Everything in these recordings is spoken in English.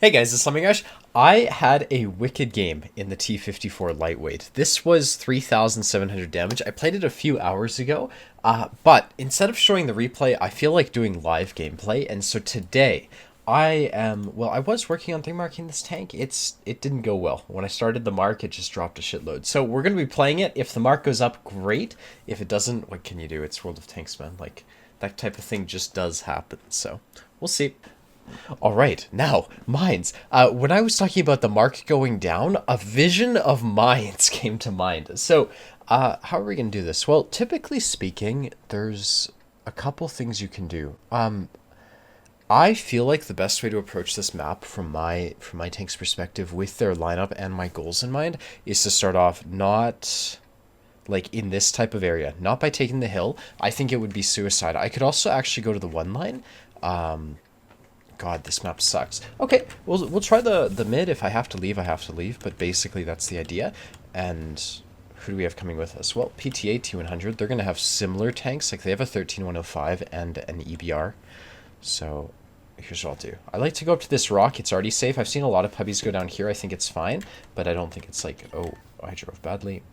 Hey guys, it's Slumming. I had a wicked game in the T-54 lightweight. This was 3,700 damage. I played it a few hours ago, but instead of showing the replay, I feel like doing live gameplay, and so today I was working on 3-marking this tank. It didn't go well. When I started the mark, it just dropped a shitload. So we're going to be playing it. If the mark goes up, great. If it doesn't, what can you do? It's World of Tanks, man. Like, that type of thing just does happen, so we'll see. All right, now, mines. When I was talking about the mark going down, a vision of mines came to mind. So, how are we going to do this? Well, typically speaking, there's a couple things you can do. I feel like the best way to approach this map from my tank's perspective with their lineup and my goals in mind is to start off not like in this type of area, not by taking the hill. I think it would be suicide. I could also actually go to the one line. God, this map sucks. Okay, we'll try the mid. If I have to leave, I have to leave. But basically, that's the idea. And who do we have coming with us? Well, PTA T100. They're going to have similar tanks. Like, they have a 13105 and an EBR. So, here's what I'll do. I like to go up to this rock. It's already safe. I've seen a lot of puppies go down here. I think it's fine. But I don't think it's like, oh, I drove badly.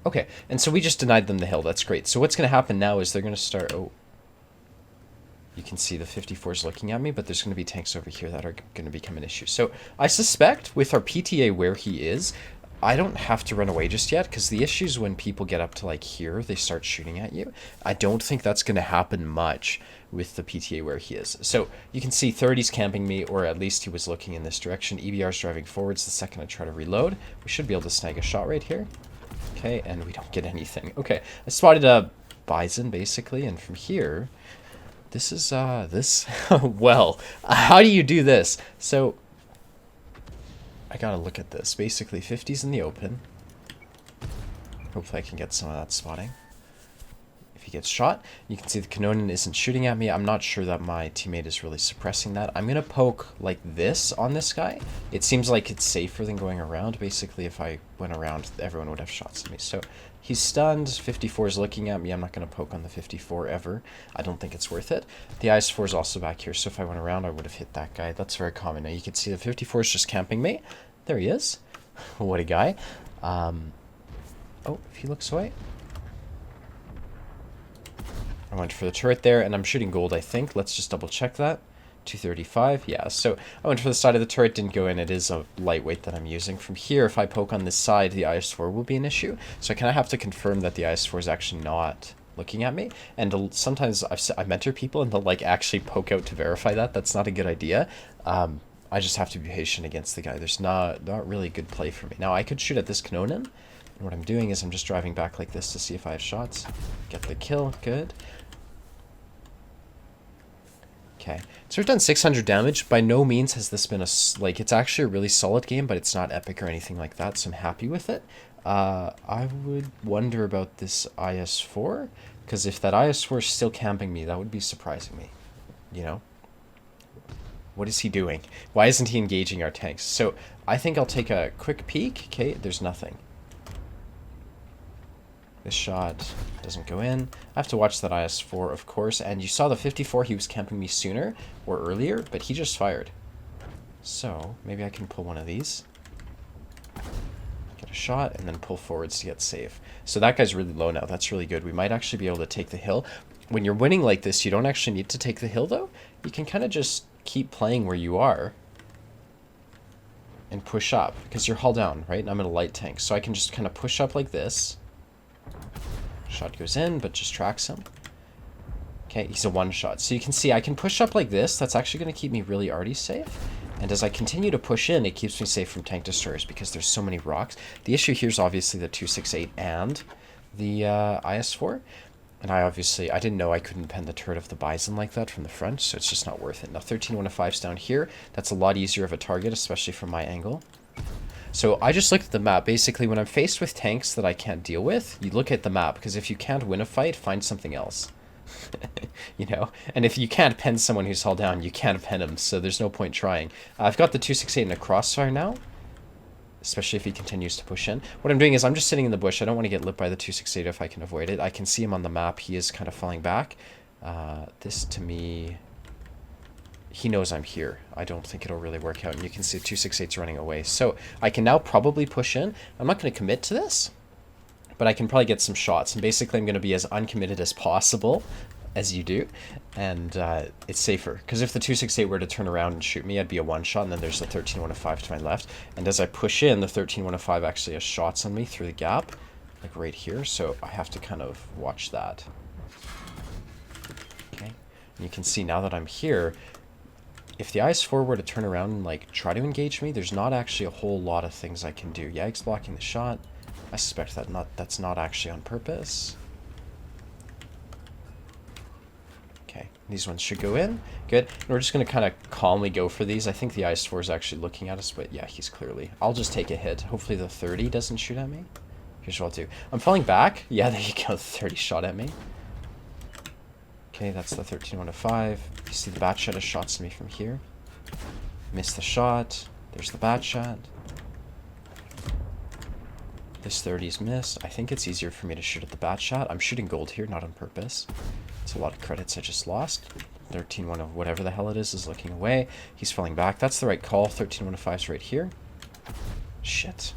Okay, and so we just denied them the hill. That's great. So what's going to happen now is they're going to start... Oh, you can see the 54s looking at me, but there's going to be tanks over here that are going to become an issue. So I suspect with our PTA where he is, I don't have to run away just yet, because the issue is when people get up to like here, they start shooting at you. I don't think that's going to happen much with the PTA where he is. So you can see 30's camping me, or at least he was looking in this direction. EBR's driving forwards the second I try to reload. We should be able to snag a shot right here. Okay, and we don't get anything. Okay, I spotted a bison basically, and from here... This is, well, how do you do this? So, I gotta look at this. Basically, 50's in the open. Hopefully I can get some of that spotting. If he gets shot, you can see the Canonin isn't shooting at me. I'm not sure that my teammate is really suppressing that. I'm gonna poke like this on this guy. It seems like it's safer than going around. Basically, if I went around, everyone would have shots at me. So, he's stunned. 54 is looking at me. I'm not going to poke on the 54 ever. I don't think it's worth it. The IS-4 is also back here, so if I went around, I would have hit that guy. That's very common. Now, you can see the 54 is just camping me. There he is. What a guy. Oh, if he looks away. I went for the turret there, and I'm shooting gold, I think. Let's just double check that. 235, yeah, so I went for the side of the turret, didn't go in. It is a lightweight that I'm using. From here, if I poke on this side, the IS-4 will be an issue. So I kind of have to confirm that the IS-4 is actually not looking at me. And sometimes I mentor people and they'll like actually poke out to verify that. That's not a good idea. I just have to be patient against the guy. There's not really good play for me. Now I could shoot at this Canonin. And what I'm doing is I'm just driving back like this to see if I have shots. Get the kill, good. Okay, so we've done 600 damage. By no means has this been it's actually a really solid game, but it's not epic or anything like that, so I'm happy with it. I would wonder about this IS-4, because if that IS-4 is still camping me, that would be surprising me, you know? What is he doing? Why isn't he engaging our tanks? So I think I'll take a quick peek. Okay, there's nothing. This shot doesn't go in. I have to watch that IS-4, of course. And you saw the 54, he was camping me sooner or earlier, but he just fired. So maybe I can pull one of these. Get a shot and then pull forwards to get safe. So that guy's really low now. That's really good. We might actually be able to take the hill. When you're winning like this, you don't actually need to take the hill, though. You can kind of just keep playing where you are and push up because you're hull down, right? And I'm in a light tank. So I can just kind of push up like this. Shot goes in, but just tracks him. Okay, he's a one-shot. So you can see I can push up like this. That's actually going to keep me really already safe. And as I continue to push in, it keeps me safe from tank destroyers because there's so many rocks. The issue here is obviously the 268 and the IS-4. And I didn't know I couldn't pen the turret of the Bison like that from the front, so it's just not worth it. Now 13105's down here. That's a lot easier of a target, especially from my angle. So I just looked at the map. Basically, when I'm faced with tanks that I can't deal with, you look at the map, because if you can't win a fight, find something else. You know? And if you can't pen someone who's hull down, you can't pen him, so there's no point trying. I've got the 268 in a crossfire now, especially if he continues to push in. What I'm doing is I'm just sitting in the bush. I don't want to get lit by the 268 if I can avoid it. I can see him on the map. He is kind of falling back. This, to me... he knows I'm here. I don't think it'll really work out. And you can see 268's running away. So I can now probably push in. I'm not going to commit to this, but I can probably get some shots. And basically I'm going to be as uncommitted as possible, as you do. And it's safer. Because if the 268 were to turn around and shoot me, I'd be a one-shot. And then there's the 13-105 to my left. And as I push in, the 13-105 actually has shots on me through the gap, like right here. So I have to kind of watch that. Okay. And you can see now that I'm here, if the IS-4 were to turn around and like try to engage me, there's not actually a whole lot of things I can do. Yag's blocking the shot. I suspect that's not actually on purpose. Okay, these ones should go in. Good. And we're just going to kind of calmly go for these. I think the IS-4 is actually looking at us, but yeah, he's clearly... I'll just take a hit. Hopefully the 30 doesn't shoot at me. Here's what I'll do. I'm falling back. Yeah, there you go. The 30 shot at me. Okay, that's the 13-105. You see the bat shot has shots to me from here. Missed the shot. There's the bat shot. This 30's missed. I think it's easier for me to shoot at the bat shot. I'm shooting gold here, not on purpose. It's a lot of credits I just lost. 13-1 of whatever the hell it is looking away. He's falling back. That's the right call. 13-105's right here. Shit.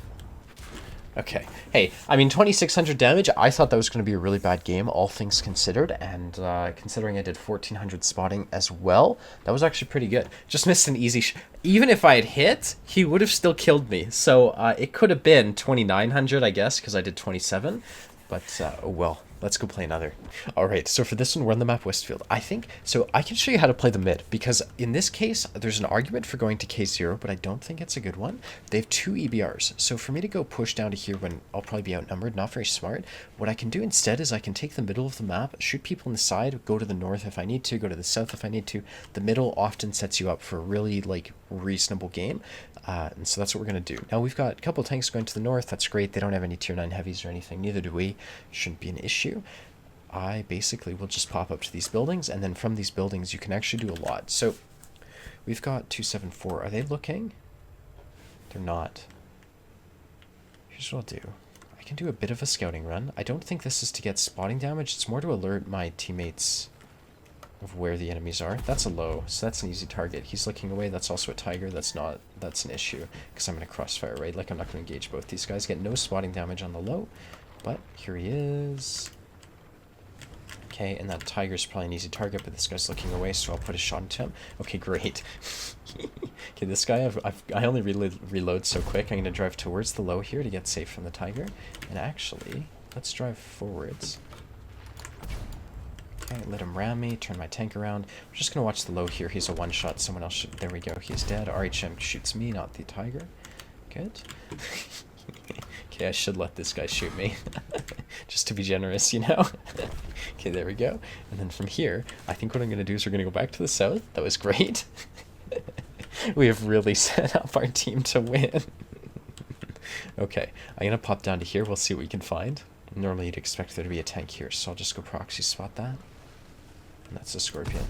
Okay. Hey, I mean, 2,600 damage, I thought that was going to be a really bad game, all things considered, and considering I did 1,400 spotting as well, that was actually pretty good. Just missed an easy even if I had hit, he would have still killed me, so it could have been 2,900, I guess, because I did 27, but, oh well. Let's go play another. Alright, so for this one, we're on the map Westfield. I think, so I can show you how to play the mid, because in this case, there's an argument for going to K0, but I don't think it's a good one. They have 2 EBRs, so for me to go push down to here when I'll probably be outnumbered, not very smart, what I can do instead is I can take the middle of the map, shoot people on the side, go to the north if I need to, go to the south if I need to. The middle often sets you up for a really, like, reasonable game. And so that's what we're going to do. Now, we've got a couple tanks going to the north. That's great. They don't have any tier 9 heavies or anything. Neither do we. Shouldn't be an issue. I basically will just pop up to these buildings, and then from these buildings, you can actually do a lot. So we've got 274. Are they looking? They're not. Here's what I'll do. I can do a bit of a scouting run. I don't think this is to get spotting damage. It's more to alert my teammates of where the enemies are. That's a low, so that's an easy target. He's looking away. That's also a tiger. That's an issue because I'm in a crossfire, right? Like, I'm not going to engage both these guys. Get no spotting damage on the low, but here he is. Okay, and that tiger's probably an easy target, but this guy's looking away, so I'll put a shot into him. Okay, great. Okay, this guy, I only reload so quick. I'm going to drive towards the low here to get safe from the tiger. And actually, let's drive forwards. Okay, let him ram me, turn my tank around. I'm just going to watch the low here. He's a one-shot. Someone else should... There we go. He's dead. RHM shoots me, not the tiger. Good. Okay, I should let this guy shoot me. Just to be generous, you know? Okay, there we go. And then from here, I think what I'm going to do is we're going to go back to the south. That was great. We have really set up our team to win. Okay, I'm going to pop down to here. We'll see what we can find. Normally you'd expect there to be a tank here, so I'll just go proxy spot that. And that's a Scorpion.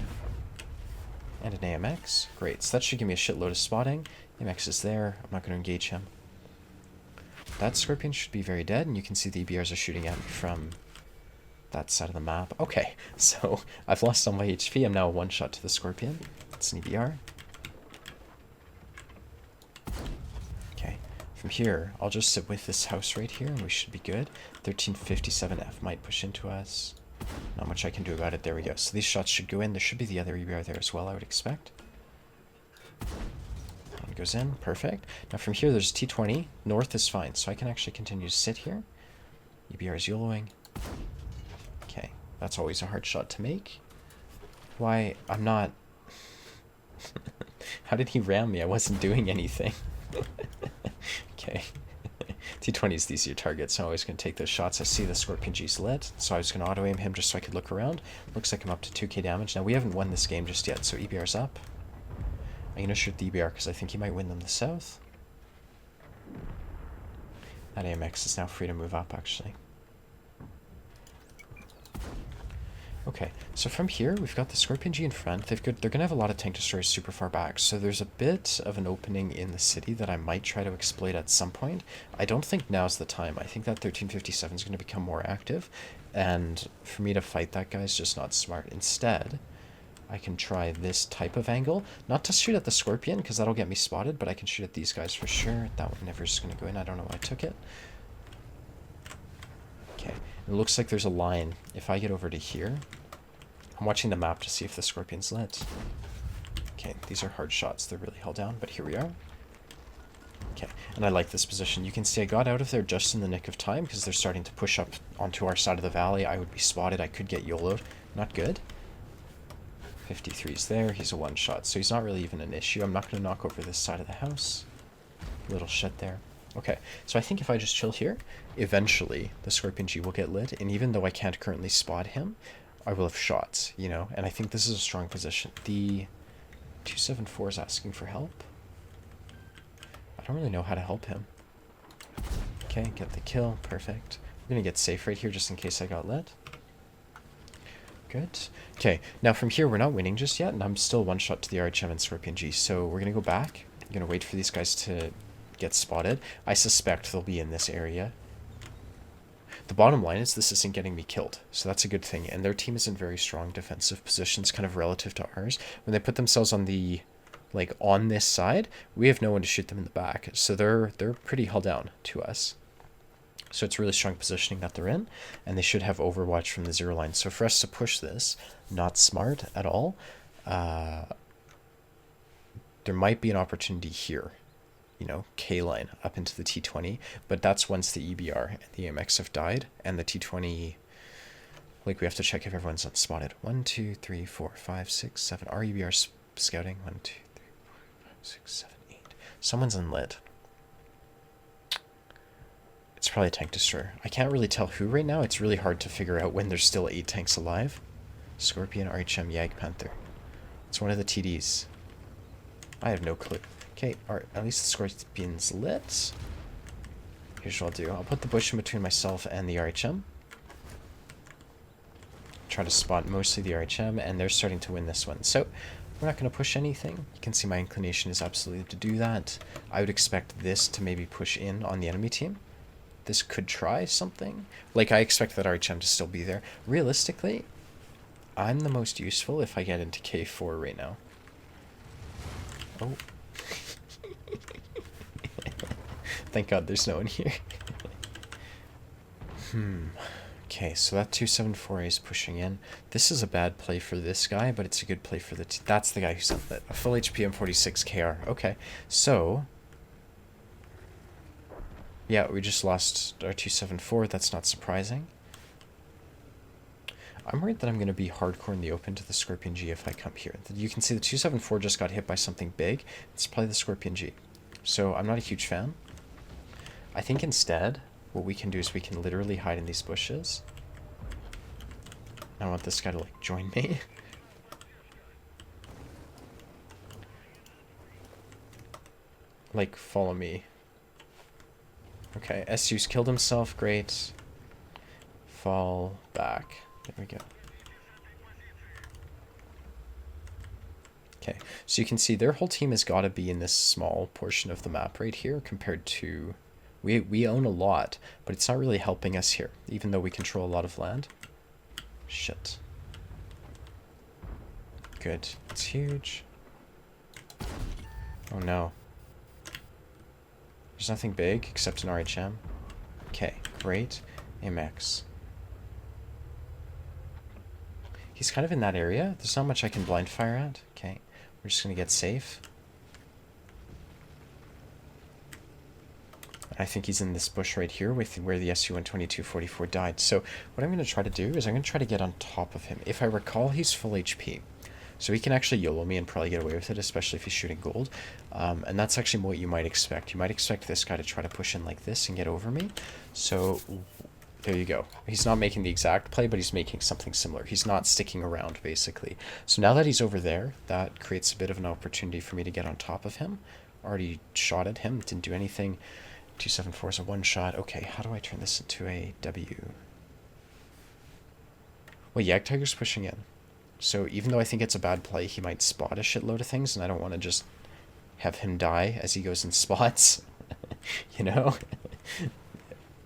And an AMX. Great, so that should give me a shitload of spotting. AMX is there. I'm not going to engage him. That Scorpion should be very dead, and you can see the EBRs are shooting at me from that side of the map. Okay, so I've lost all my HP. I'm now a one-shot to the Scorpion. That's an EBR. Okay, from here, I'll just sit with this house right here, and we should be good. 1357F might push into us. Not much I can do about it. There we go. So these shots should go in. There should be the other EBR there as well, I would expect. One goes in. Perfect. Now from here, there's T20. North is fine, so I can actually continue to sit here. EBR is YOLOing. Okay, that's always a hard shot to make. Why? I'm not... How did he ram me? I wasn't doing anything. Okay. T20 is the easier target, so I'm always going to take those shots. I see the Scorpion G's lit, so I was going to auto-aim him just so I could look around. Looks like I'm up to 2k damage. Now, we haven't won this game just yet, so EBR's up. I'm going to shoot the EBR because I think he might win them the south. That AMX is now free to move up, actually. Okay, so from here, we've got the Scorpion G in front. They're going to have a lot of tank destroyers super far back, so there's a bit of an opening in the city that I might try to exploit at some point. I don't think now's the time. I think that 1357 is going to become more active, and for me to fight that guy is just not smart. Instead, I can try this type of angle. Not to shoot at the Scorpion, because that'll get me spotted, but I can shoot at these guys for sure. That one never is going to go in. I don't know why I took it. Okay. It looks like there's a line. If I get over to here, I'm watching the map to see if the Scorpion's lit. Okay, these are hard shots. They're really held down, but here we are. Okay, and I like this position. You can see I got out of there just in the nick of time because they're starting to push up onto our side of the valley. I would be spotted. I could get YOLO'd. Not good. 53's there. He's a one-shot, so he's not really even an issue. I'm not going to knock over this side of the house. Little shit there. Okay, so I think if I just chill here, eventually the Scorpion G will get lit, and even though I can't currently spot him, I will have shots, you know? And I think this is a strong position. The 274 is asking for help. I don't really know how to help him. Okay, get the kill. Perfect. I'm going to get safe right here just in case I got lit. Good. Okay, now from here we're not winning just yet, and I'm still one shot to the RHM and Scorpion G, so we're going to go back. I'm going to wait for these guys to get spotted. I suspect they'll be in this area. The bottom line is this isn't getting me killed, so that's a good thing, and their team is in very strong defensive positions kind of relative to ours. When they put themselves on the, like, on this side, we have no one to shoot them in the back, so they're pretty held down to us. So it's really strong positioning that they're in, and they should have overwatch from the zero line. So for us to push this, not smart at all. There might be an opportunity here, you know, K line up into the T20, but that's once the EBR and the AMX have died, and the T20, like, we have to check if everyone's unspotted. 1, 2, 3, 4, 5, 6, 7. Our EBR scouting. 1, 2, 3, 4, 5, 6, 7, 8. Someone's unlit. It's probably a tank destroyer. I can't really tell who right now. It's really hard to figure out when there's still 8 tanks alive. Scorpion, RHM, Yag, Panther. It's one of the TDs. I have no clue. Okay, alright, at least the Scorpion's lit. Here's what I'll do. I'll put the bush in between myself and the RHM. Try to spot mostly the RHM, and they're starting to win this one. So, we're not going to push anything. You can see my inclination is absolutely to do that. I would expect this to maybe push in on the enemy team. This could try something. Like, I expect that RHM to still be there. Realistically, I'm the most useful if I get into K4 right now. Oh. Thank God there's no one here. Okay, so that 274A is pushing in. This is a bad play for this guy, but it's a good play for the... That's the guy who's unlit. A full HP M46 KR. Okay, so... Yeah, we just lost our 274. That's not surprising. I'm worried that I'm going to be hardcore in the open to the Scorpion G if I come here. You can see the 274 just got hit by something big. It's probably the Scorpion G. So I'm not a huge fan. I think instead, what we can do is we can literally hide in these bushes. I want this guy to, like, join me. Like, follow me. Okay, SU's killed himself, great. Fall back. There we go. Okay, so you can see their whole team has got to be in this small portion of the map right here compared to... We own a lot, but it's not really helping us here, even though we control a lot of land. Shit. Good. It's huge. Oh no. There's nothing big except an RHM. Okay, great. MX. He's kind of in that area. There's not much I can blind fire at. Okay, we're just going to get safe. I think he's in this bush right here with where the SU-122-44 died. So what I'm going to try to do is I'm going to try to get on top of him. If I recall, he's full HP. So he can actually YOLO me and probably get away with it, especially if he's shooting gold. And that's actually what you might expect. You might expect this guy to try to push in like this and get over me. So there you go. He's not making the exact play, but he's making something similar. He's not sticking around, basically. So now that he's over there, that creates a bit of an opportunity for me to get on top of him. Already shot at him, didn't do anything. 274 is a one shot. Okay, how do I turn this into a W? Well, Yag Tiger's pushing in. So even though I think it's a bad play, he might spot a shitload of things, and I don't want to just have him die as he goes in spots. You know?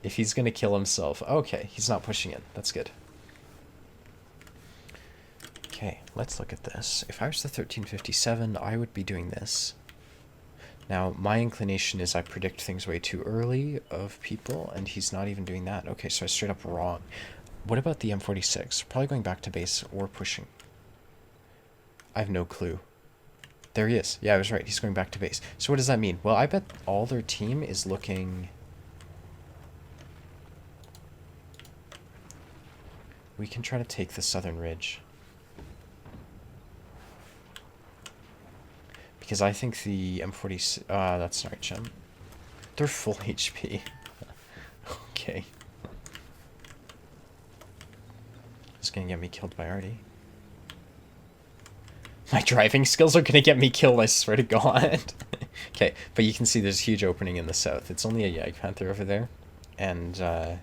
If he's going to kill himself. Okay, he's not pushing in. That's good. Okay, let's look at this. If I was the 1357, I would be doing this. Now, my inclination is I predict things way too early of people, and he's not even doing that. Okay, so I straight up wrong. What about the M46? Probably going back to base or pushing. I have no clue. There he is. Yeah, I was right. He's going back to base. So what does that mean? Well, I bet all their team is looking... We can try to take the southern ridge. Because I think the M40... that's not right, they're full HP. Okay. It's gonna get me killed by Artie. My driving skills are gonna get me killed, I swear to God. Okay, but you can see there's a huge opening in the south. It's only a Yag Panther over there. And,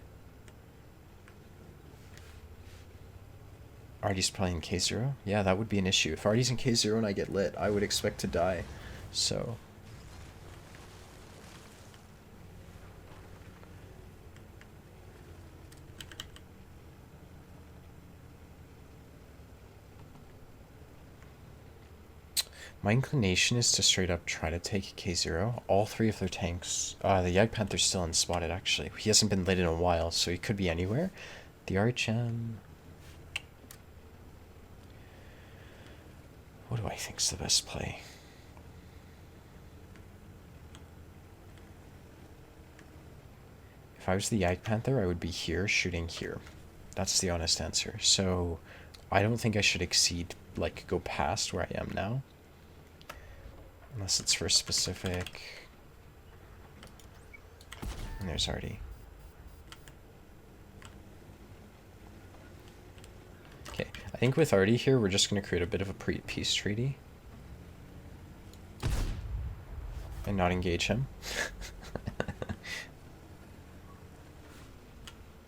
Artie's probably in K0. Yeah, that would be an issue. If Artie's in K0 and I get lit, I would expect to die. So... My inclination is to straight up try to take K0. All three of their tanks... the Yag Panther's still unspotted, actually. He hasn't been lit in a while, so he could be anywhere. The RHM... What do I think's the best play? If I was the Yag Panther, I would be here, shooting here. That's the honest answer. So, I don't think I should exceed, like, go past where I am now. Unless it's for a specific... And there's Artie. Okay, I think with Artie here, we're just going to create a bit of a peace treaty. And not engage him.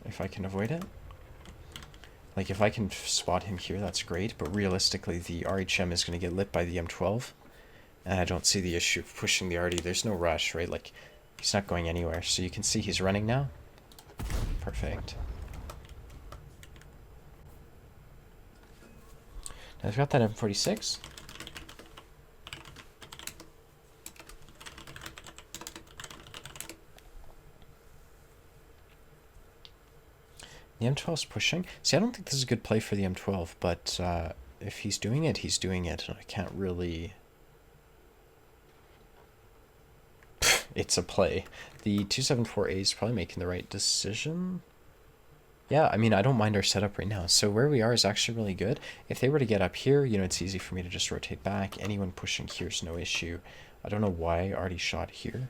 If I can avoid it. Like, if I can spot him here, that's great. But realistically, the RHM is going to get lit by the M12. And I don't see the issue of pushing the Artie. There's no rush, right? Like, he's not going anywhere. So you can see he's running now. Perfect. Now I've got that M46. The M12's pushing. See, I don't think this is a good play for the M12, but if he's doing it, he's doing it. And I can't really... It's a play. The 274A is probably making the right decision. Yeah, I mean, I don't mind our setup right now. So where we are is actually really good. If they were to get up here, you know, it's easy for me to just rotate back. Anyone pushing here is no issue. I don't know why Artie shot here.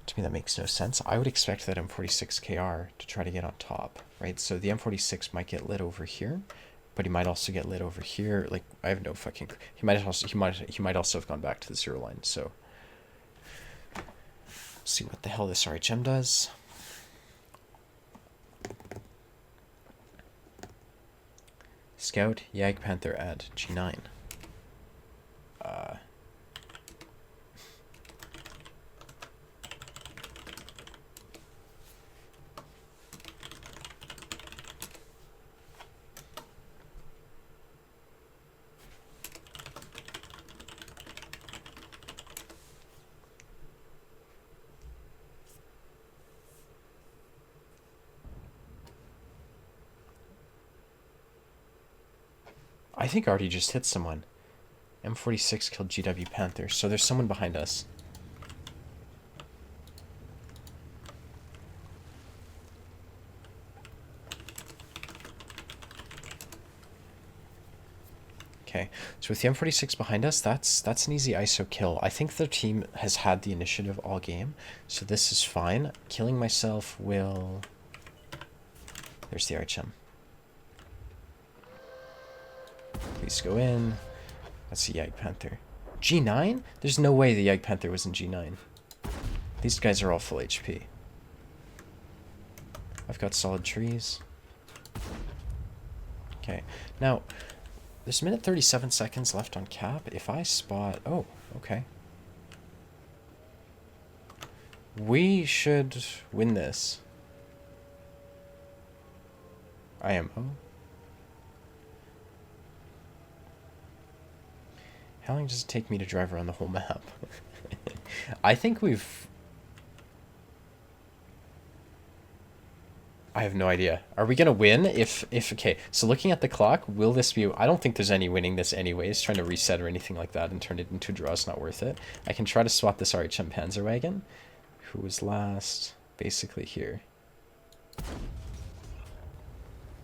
To me, that makes no sense. I would expect that M46KR to try to get on top, right? So the M46 might get lit over here, but he might also get lit over here. Like, I have no fucking... He might also have gone back to the 0 line, so... See what the hell this RHM does. Scout, Yag Panther at G9. I think Artie just hit someone. M46 killed GW Panther, so there's someone behind us. Okay, so with the M46 behind us, that's an easy ISO kill. I think their team has had the initiative all game, so this is fine. Killing myself will... There's the RHM. Please go in. That's the Yag Panther. G9? There's no way the Yag Panther was in G9. These guys are all full HP. I've got solid trees. Okay, now... There's a minute 37 seconds left on cap. If I spot... Oh, okay. We should win this. IMO. How long does it take me to drive around the whole map? I think we've... I have no idea. Are we going to win if... Okay, so looking at the clock, will this be... I don't think there's any winning this anyways. Trying to reset or anything like that and turn it into a draw is not worth it. I can try to swap this RHM Panzerwagen, who was last basically here.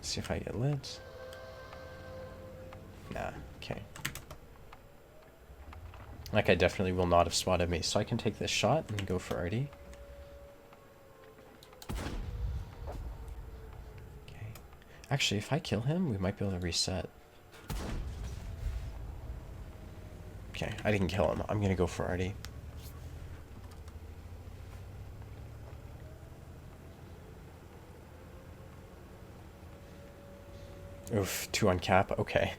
See if I get lit. Nah, okay. Like, I definitely will not have spotted me, so I can take this shot and go for Artie. Okay. Actually, if I kill him, we might be able to reset. Okay, I didn't kill him. I'm gonna go for Artie. Oof, 2 on cap. Okay.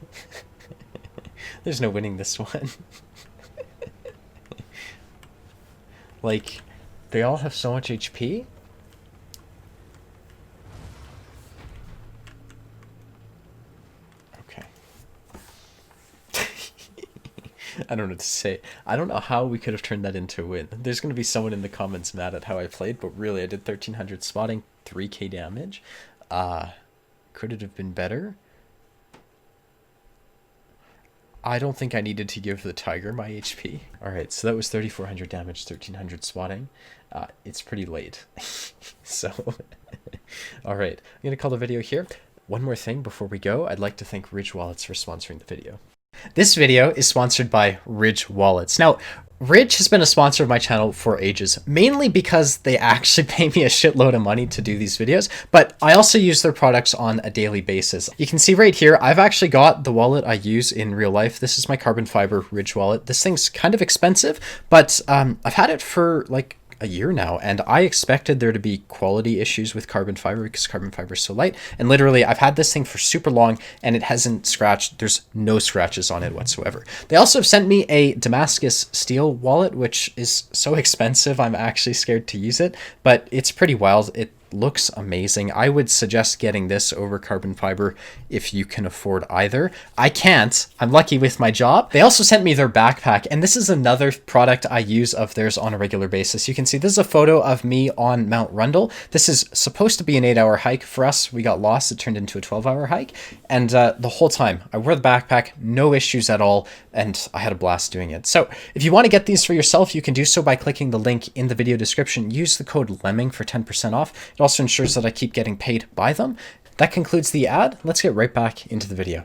There's no winning this one. Like, they all have so much HP. Okay. I don't know what to say. I don't know how we could have turned that into a win. There's going to be someone in the comments mad at how I played, but really I did 1300 spotting, 3k damage. Could it have been better? I don't think I needed to give the tiger my HP. Alright, so that was 3400 damage, 1300 swatting. It's pretty late. So, alright, I'm going to call the video here. One more thing before we go, I'd like to thank Ridge Wallets for sponsoring the video. This video is sponsored by Ridge Wallets. Now, Ridge has been a sponsor of my channel for ages, mainly because they actually pay me a shitload of money to do these videos, but I also use their products on a daily basis. You can see right here, I've actually got the wallet I use in real life. This is my carbon fiber Ridge wallet. This thing's kind of expensive, but I've had it for like a year now, and I expected there to be quality issues with carbon fiber because carbon fiber is so light, and literally I've had this thing for super long and it hasn't scratched. There's no scratches on it whatsoever. They also have sent me a Damascus steel wallet, which is so expensive I'm actually scared to use it, but it's pretty wild. It looks amazing. I would suggest getting this over carbon fiber if you can afford either. I can't. I'm lucky with my job. They also sent me their backpack, and this is another product I use of theirs on a regular basis. You can see this is a photo of me on Mount Rundle. This is supposed to be an 8-hour hike. For us, we got lost. It turned into a 12-hour hike, and the whole time I wore the backpack, no issues at all, and I had a blast doing it. So if you want to get these for yourself, you can do so by clicking the link in the video description. Use the code Lemming for 10% off. It also ensures that I keep getting paid by them. That concludes the ad. Let's get right back into the video.